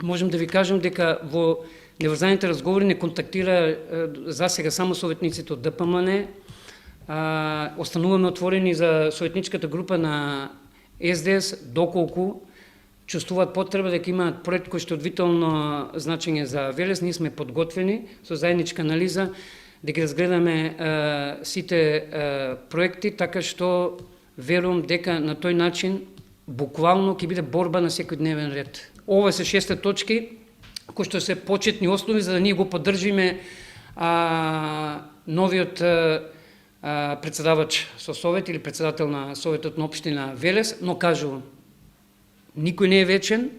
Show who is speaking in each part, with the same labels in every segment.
Speaker 1: можем да ви кажем дека во неврзаните разговори не контактира за сега само советниците од ДПМН. Остануваме отворени за советничката група на СДС, доколку чувствуваат потреба дека имаат проект кој што е од витално значење за Велес. Ние сме подготвени со заедничка анализа да ги разгледаме сите проекти, така што верувам дека на тој начин буквално ќе биде борба на секој дневен ред. Ова се 6 точки кои што се почетни основи за да ние го поддржиме новиот председавач со совет или председател на советот на општина Велес, но кажувам, никој не е вечен,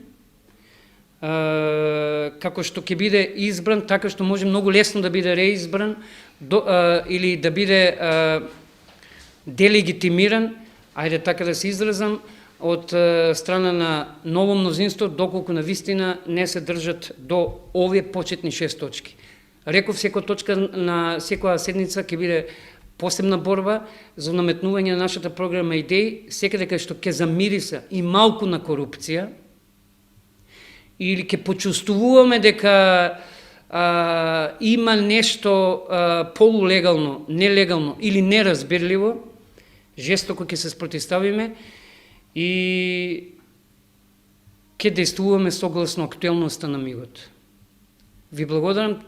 Speaker 1: како што ќе биде избран, така што може многу лесно да биде реизбран или да биде делегитимиран, ајде така да се изразам, од страна на ново мнозинство, доколку на вистина не се држат до овие почетни 6 точки. Реков, секоја точка на секоја седница ќе биде посебна борба за наметнување на нашата програма идеи, секаде кај што ќе замириса и малку на корупција, или ќе почувствуваме дека има нешто полулегално, нелегално или неразбирливо, жестоко ќе се спротивставиме и ќе действуваме согласно актуелноста на мигот. Ви благодарам.